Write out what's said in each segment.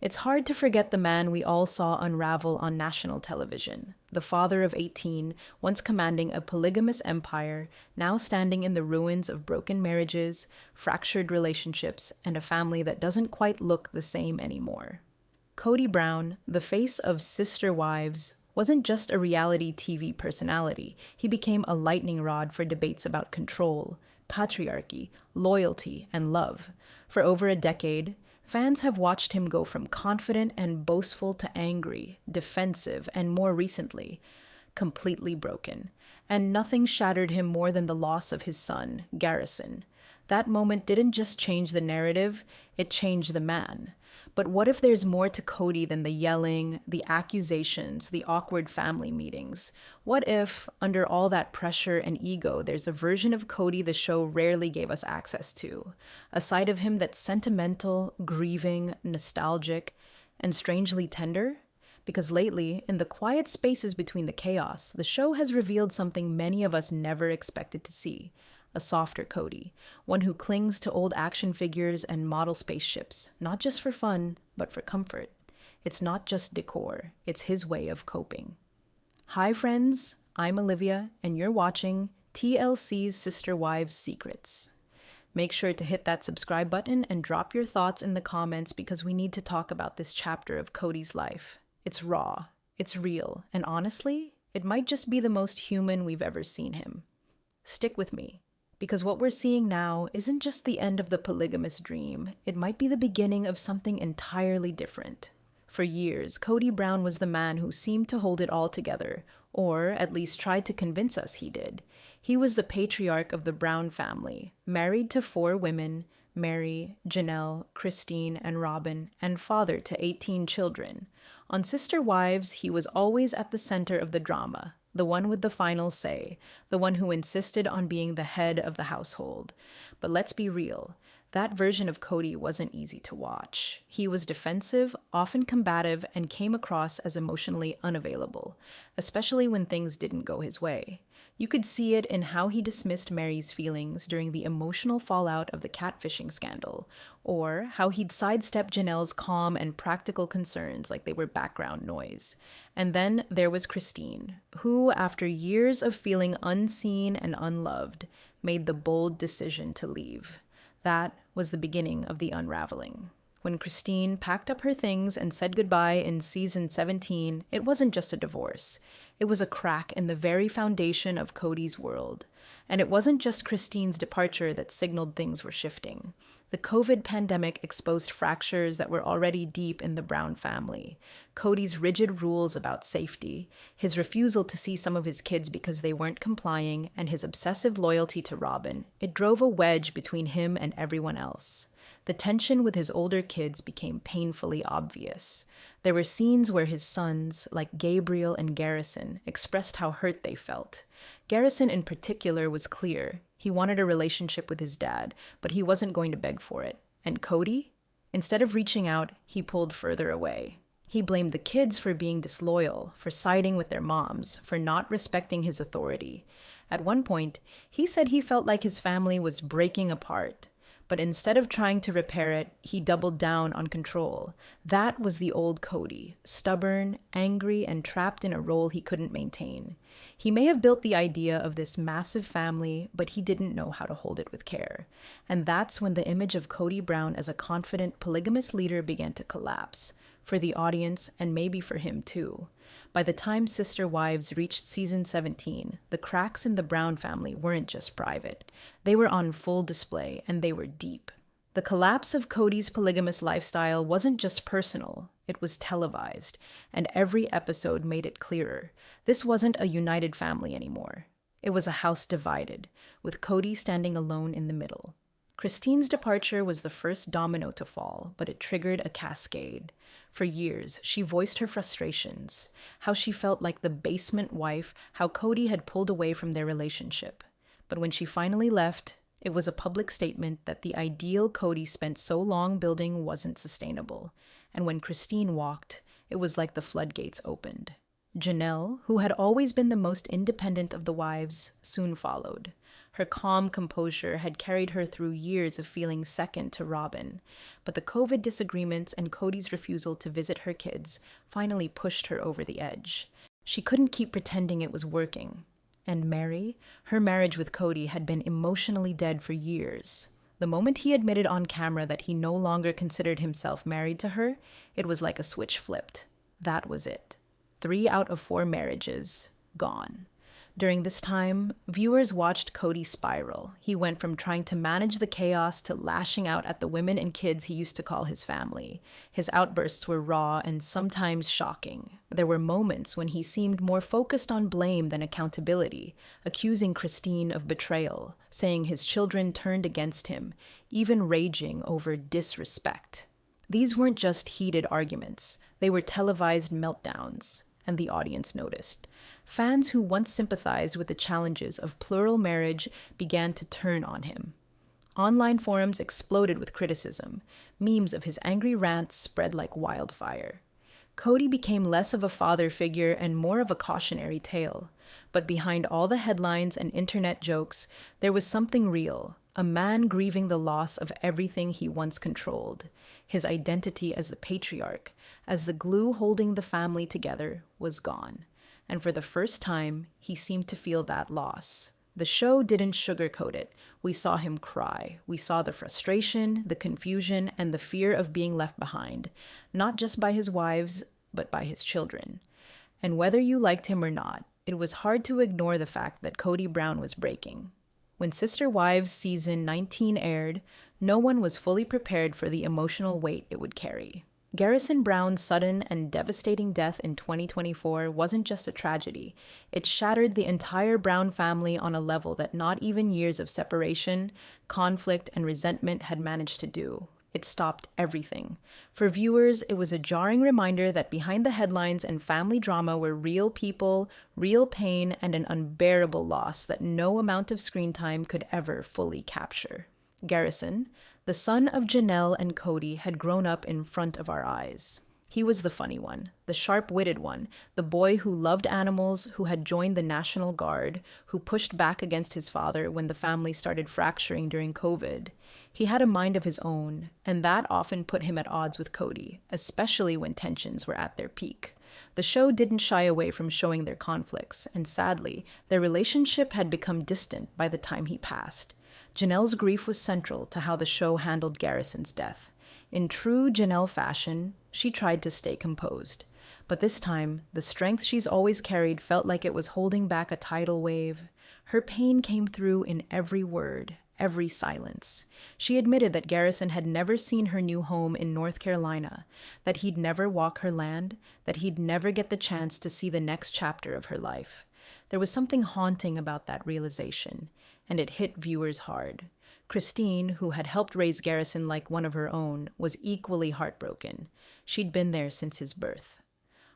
It's hard to forget the man we all saw unravel on national television, the father of 18, once commanding a polygamous empire, now standing in the ruins of broken marriages, fractured relationships, and a family that doesn't quite look the same anymore. Kody Brown, the face of Sister Wives, wasn't just a reality TV personality. He became a lightning rod for debates about control, patriarchy, loyalty, and love. For over a decade, fans have watched him go from confident and boastful to angry, defensive, and more recently, completely broken. And nothing shattered him more than the loss of his son, Garrison. That moment didn't just change the narrative, it changed the man. But what if there's more to Kody than the yelling, the accusations, the awkward family meetings? What if, under all that pressure and ego, there's a version of Kody the show rarely gave us access to? A side of him that's sentimental, grieving, nostalgic, and strangely tender? Because lately, in the quiet spaces between the chaos, the show has revealed something many of us never expected to see. A softer Kody, one who clings to old action figures and model spaceships, not just for fun, but for comfort. It's not just decor, it's his way of coping. Hi friends, I'm Olivia, and you're watching TLC's Sister Wives Secrets. Make sure to hit that subscribe button and drop your thoughts in the comments because we need to talk about this chapter of Kody's life. It's raw, it's real, and honestly, it might just be the most human we've ever seen him. Stick with me. Because what we're seeing now isn't just the end of the polygamous dream, it might be the beginning of something entirely different. For years, Kody Brown was the man who seemed to hold it all together, or at least tried to convince us he did. He was the patriarch of the Brown family, married to 4 women, Mary, Janelle, Christine, and Robyn, and father to 18 children. On Sister Wives, he was always at the center of the drama, the one with the final say, the one who insisted on being the head of the household. But let's be real, that version of Kody wasn't easy to watch. He was defensive, often combative, and came across as emotionally unavailable, especially when things didn't go his way. You could see it in how he dismissed Mary's feelings during the emotional fallout of the catfishing scandal, or how he'd sidestep Janelle's calm and practical concerns like they were background noise. And then there was Christine, who, after years of feeling unseen and unloved, made the bold decision to leave. That was the beginning of the unraveling. When Christine packed up her things and said goodbye in season 17, it wasn't just a divorce. It was a crack in the very foundation of Kody's world. And it wasn't just Christine's departure that signaled things were shifting. The COVID pandemic exposed fractures that were already deep in the Brown family. Kody's rigid rules about safety, his refusal to see some of his kids because they weren't complying, and his obsessive loyalty to Robyn, it drove a wedge between him and everyone else. The tension with his older kids became painfully obvious. There were scenes where his sons, like Gabriel and Garrison, expressed how hurt they felt. Garrison in particular was clear. He wanted a relationship with his dad, but he wasn't going to beg for it. And Kody? Instead of reaching out, he pulled further away. He blamed the kids for being disloyal, for siding with their moms, for not respecting his authority. At one point, he said he felt like his family was breaking apart. But instead of trying to repair it, he doubled down on control. That was the old Kody, stubborn, angry, and trapped in a role he couldn't maintain. He may have built the idea of this massive family, but he didn't know how to hold it with care. And that's when the image of Kody Brown as a confident, polygamous leader began to collapse, for the audience and maybe for him too. By the time Sister Wives reached season 17, the cracks in the Brown family weren't just private. They were on full display, and they were deep. The collapse of Kody's polygamous lifestyle wasn't just personal, it was televised, and every episode made it clearer. This wasn't a united family anymore. It was a house divided, with Kody standing alone in the middle. Christine's departure was the first domino to fall, but it triggered a cascade. For years, she voiced her frustrations, how she felt like the basement wife, how Kody had pulled away from their relationship. But when she finally left, it was a public statement that the ideal Kody spent so long building wasn't sustainable. And when Christine walked, it was like the floodgates opened. Janelle, who had always been the most independent of the wives, soon followed. Her calm composure had carried her through years of feeling second to Robyn, but the COVID disagreements and Kody's refusal to visit her kids finally pushed her over the edge. She couldn't keep pretending it was working. And Mary, her marriage with Kody had been emotionally dead for years. The moment he admitted on camera that he no longer considered himself married to her, it was like a switch flipped. That was it. 3 out of 4 marriages, gone. During this time, viewers watched Kody spiral. He went from trying to manage the chaos to lashing out at the women and kids he used to call his family. His outbursts were raw and sometimes shocking. There were moments when he seemed more focused on blame than accountability, accusing Christine of betrayal, saying his children turned against him, even raging over disrespect. These weren't just heated arguments, they were televised meltdowns, and the audience noticed. Fans who once sympathized with the challenges of plural marriage began to turn on him. Online forums exploded with criticism. Memes of his angry rants spread like wildfire. Kody became less of a father figure and more of a cautionary tale. But behind all the headlines and internet jokes, there was something real, a man grieving the loss of everything he once controlled. His identity as the patriarch, as the glue holding the family together, was gone. And for the first time, he seemed to feel that loss. The show didn't sugarcoat it. We saw him cry. We saw the frustration, the confusion, and the fear of being left behind, not just by his wives, but by his children. And whether you liked him or not, it was hard to ignore the fact that Kody Brown was breaking. When Sister Wives season 19 aired, no one was fully prepared for the emotional weight it would carry. Garrison Brown's sudden and devastating death in 2024 wasn't just a tragedy. It shattered the entire Brown family on a level that not even years of separation, conflict, and resentment had managed to do. It stopped everything. For viewers, it was a jarring reminder that behind the headlines and family drama were real people, real pain, and an unbearable loss that no amount of screen time could ever fully capture. Garrison, the son of Janelle and Kody, had grown up in front of our eyes. He was the funny one, the sharp-witted one, the boy who loved animals, who had joined the National Guard, who pushed back against his father when the family started fracturing during COVID. He had a mind of his own, and that often put him at odds with Kody, especially when tensions were at their peak. The show didn't shy away from showing their conflicts, and sadly, their relationship had become distant by the time he passed. Janelle's grief was central to how the show handled Garrison's death. In true Janelle fashion, she tried to stay composed. But this time, the strength she's always carried felt like it was holding back a tidal wave. Her pain came through in every word, every silence. She admitted that Garrison had never seen her new home in North Carolina, that he'd never walk her land, that he'd never get the chance to see the next chapter of her life. There was something haunting about that realization, and it hit viewers hard. Christine, who had helped raise Garrison like one of her own, was equally heartbroken. She'd been there since his birth.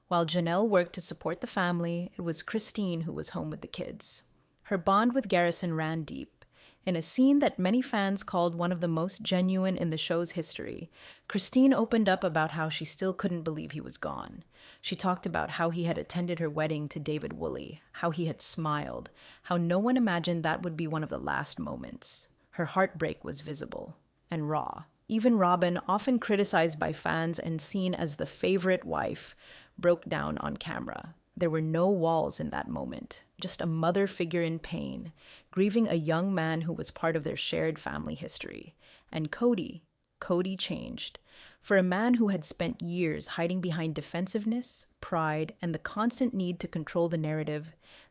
While Janelle worked to support the family, it was Christine who was home with the kids. Her bond with Garrison ran deep. In a scene that many fans called one of the most genuine in the show's history, Christine opened up about how she still couldn't believe he was gone. She talked about how he had attended her wedding to David Woolley, how he had smiled, how no one imagined that would be one of the last moments. Her heartbreak was visible and raw. Even Robyn, often criticized by fans and seen as the favorite wife, broke down on camera. There were no walls in that moment, just a mother figure in pain, grieving a young man who was part of their shared family history. And Kody changed. For a man who had spent years hiding behind defensiveness, pride, and the constant need to control the narrative,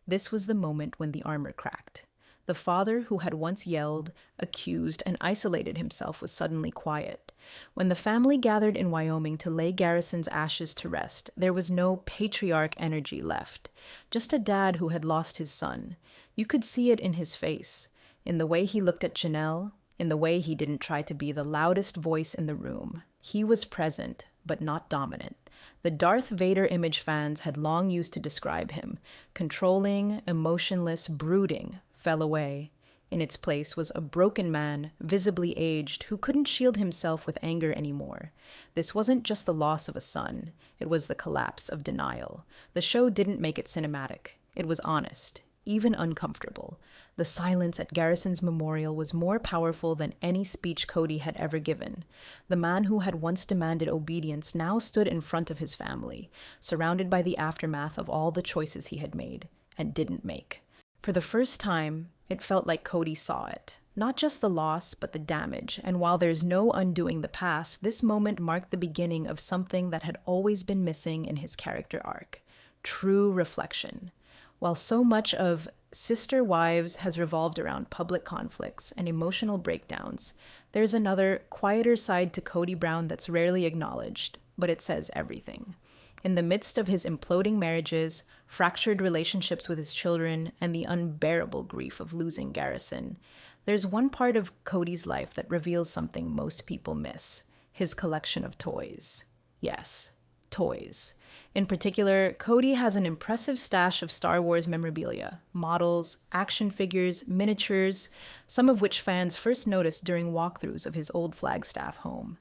this was the moment when the armor cracked. The father who had once yelled, accused, and isolated himself was suddenly quiet. When the family gathered in Wyoming to lay Garrison's ashes to rest, there was no patriarch energy left. Just a dad who had lost his son. You could see it in his face, in the way he looked at Janelle, in the way he didn't try to be the loudest voice in the room. He was present, but not dominant. The Darth Vader image fans had long used to describe him. Controlling, emotionless, brooding, fell away. In its place was a broken man, visibly aged, who couldn't shield himself with anger anymore. This wasn't just the loss of a son. It was the collapse of denial. The show didn't make it cinematic. It was honest. even uncomfortable. The silence at Garrison's memorial was more powerful than any speech Kody had ever given. The man who had once demanded obedience now stood in front of his family, surrounded by the aftermath of all the choices he had made and didn't make. For the first time, it felt like Kody saw it. Not just the loss, but the damage. And while there's no undoing the past, this moment marked the beginning of something that had always been missing in his character arc: true reflection. While so much of Sister Wives has revolved around public conflicts and emotional breakdowns, there's another, quieter side to Kody Brown that's rarely acknowledged, but it says everything. In the midst of his imploding marriages, fractured relationships with his children, and the unbearable grief of losing Garrison, there's one part of Kody's life that reveals something most people miss: his collection of toys. Yes, toys. In particular, Kody has an impressive stash of Star Wars memorabilia, models, action figures, miniatures, some of which fans first noticed during walkthroughs of his old Flagstaff home.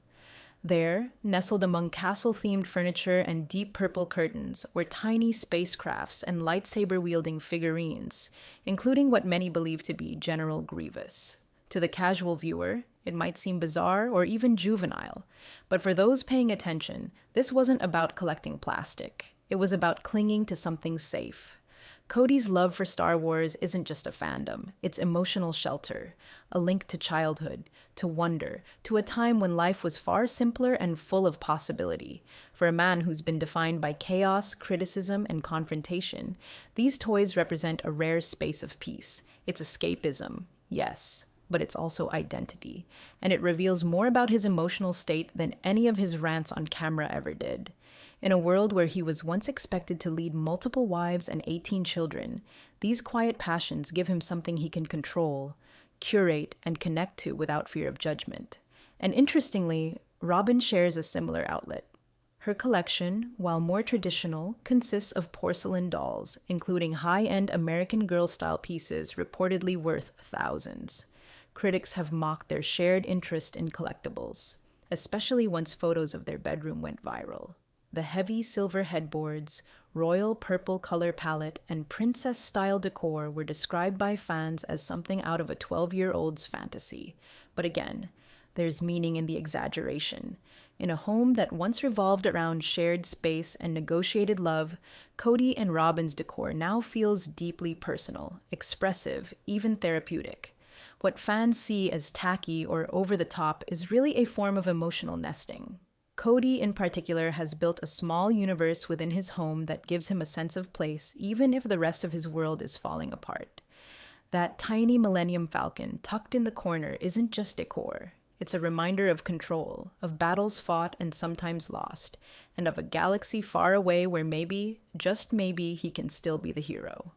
There, nestled among castle-themed furniture and deep purple curtains, were tiny spacecrafts and lightsaber-wielding figurines, including what many believe to be General Grievous. To the casual viewer, it might seem bizarre or even juvenile, but for those paying attention, this wasn't about collecting plastic. It was about clinging to something safe. Kody's love for Star Wars isn't just a fandom, it's emotional shelter, a link to childhood, to wonder, to a time when life was far simpler and full of possibility. For a man who's been defined by chaos, criticism, and confrontation, these toys represent a rare space of peace. It's escapism, yes, but it's also identity, and it reveals more about his emotional state than any of his rants on camera ever did. In a world where he was once expected to lead multiple wives and 18 children, these quiet passions give him something he can control, curate, and connect to without fear of judgment. And interestingly, Robyn shares a similar outlet. Her collection, while more traditional, consists of porcelain dolls, including high-end American Girl-style pieces reportedly worth thousands. Critics have mocked their shared interest in collectibles, especially once photos of their bedroom went viral. The heavy silver headboards, royal purple color palette, and princess-style decor were described by fans as something out of a 12-year-old's fantasy. But again, there's meaning in the exaggeration. In a home that once revolved around shared space and negotiated love, Kody and Robyn's decor now feels deeply personal, expressive, even therapeutic. What fans see as tacky or over the top is really a form of emotional nesting. Kody, in particular, has built a small universe within his home that gives him a sense of place, even if the rest of his world is falling apart. That tiny Millennium Falcon tucked in the corner isn't just decor. It's a reminder of control, of battles fought and sometimes lost, and of a galaxy far away where maybe, just maybe, he can still be the hero.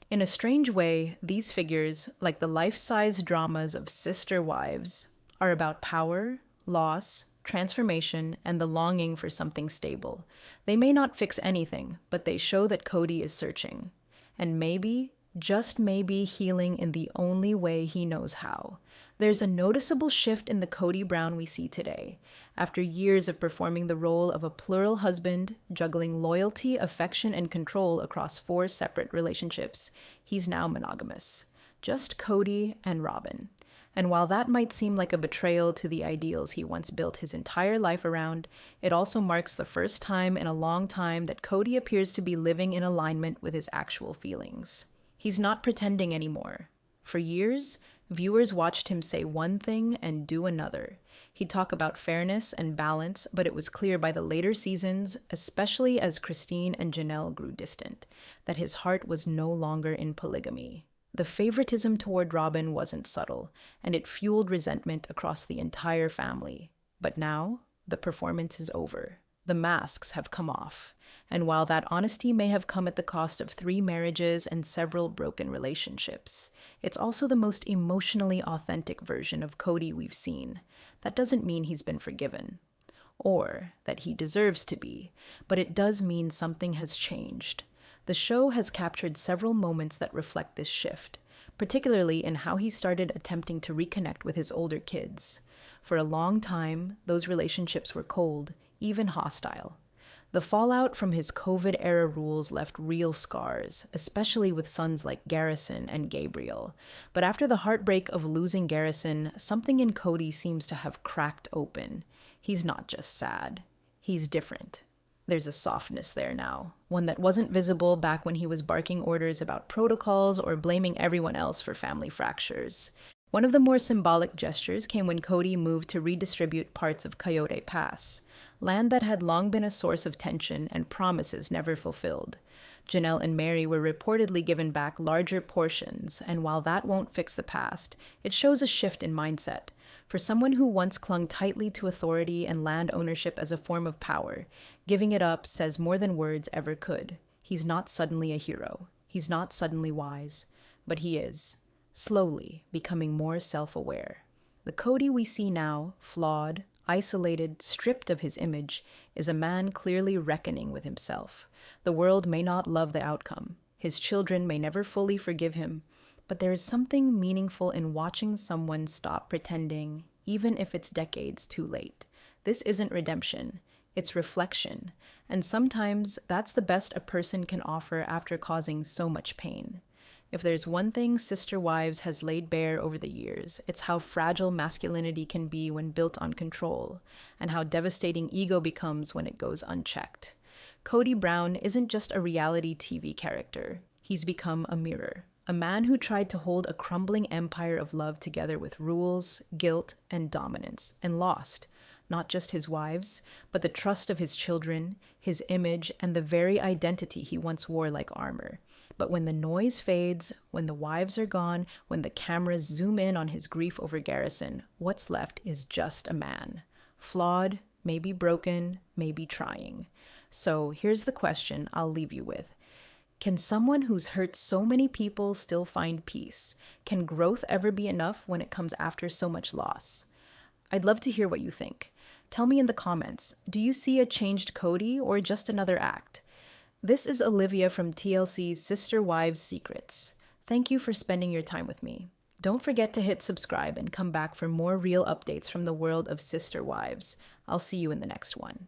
In a strange way, these figures, like the life-size dramas of Sister Wives, are about power, loss, transformation, and the longing for something stable. They may not fix anything, but they show that Kody is searching. And maybe, just maybe, healing in the only way he knows how. There's a noticeable shift in the Kody Brown we see today. After years of performing the role of a plural husband, juggling loyalty, affection, and control across 4 separate relationships, he's now monogamous. Just Kody and Robyn. And while that might seem like a betrayal to the ideals he once built his entire life around, it also marks the first time in a long time that Kody appears to be living in alignment with his actual feelings. He's not pretending anymore. For years, viewers watched him say one thing and do another. He'd talk about fairness and balance, but it was clear by the later seasons, especially as Christine and Janelle grew distant, that his heart was no longer in polygamy. The favoritism toward Robyn wasn't subtle, and it fueled resentment across the entire family. But now, the performance is over. The masks have come off. And while that honesty may have come at the cost of 3 marriages and several broken relationships, it's also the most emotionally authentic version of Kody we've seen. That doesn't mean he's been forgiven, or that he deserves to be, but it does mean something has changed. The show has captured several moments that reflect this shift, particularly in how he started attempting to reconnect with his older kids. For a long time, those relationships were cold, even hostile. The fallout from his COVID-era rules left real scars, especially with sons like Garrison and Gabriel. But after the heartbreak of losing Garrison, something in Kody seems to have cracked open. He's not just sad. He's different. There's a softness there now, one that wasn't visible back when he was barking orders about protocols or blaming everyone else for family fractures. One of the more symbolic gestures came when Kody moved to redistribute parts of Coyote Pass, land that had long been a source of tension and promises never fulfilled. Janelle and Mary were reportedly given back larger portions, and while that won't fix the past, it shows a shift in mindset. For someone who once clung tightly to authority and land ownership as a form of power, giving it up says more than words ever could. He's not suddenly a hero. He's not suddenly wise. But he is, slowly, becoming more self-aware. The Kody we see now, flawed, isolated, stripped of his image, is a man clearly reckoning with himself. The world may not love the outcome. His children may never fully forgive him. But there is something meaningful in watching someone stop pretending, even if it's decades too late. This isn't redemption, it's reflection. And sometimes that's the best a person can offer after causing so much pain. If there's one thing Sister Wives has laid bare over the years, it's how fragile masculinity can be when built on control, and how devastating ego becomes when it goes unchecked. Kody Brown isn't just a reality TV character. He's become a mirror. A man who tried to hold a crumbling empire of love together with rules, guilt, and dominance, and lost, not just his wives, but the trust of his children, his image, and the very identity he once wore like armor. But when the noise fades, when the wives are gone, when the cameras zoom in on his grief over Garrison, what's left is just a man. Flawed, maybe broken, maybe trying. So here's the question I'll leave you with. Can someone who's hurt so many people still find peace? Can growth ever be enough when it comes after so much loss? I'd love to hear what you think. Tell me in the comments, do you see a changed Kody or just another act? This is Olivia from TLC's Sister Wives Secrets. Thank you for spending your time with me. Don't forget to hit subscribe and come back for more real updates from the world of Sister Wives. I'll see you in the next one.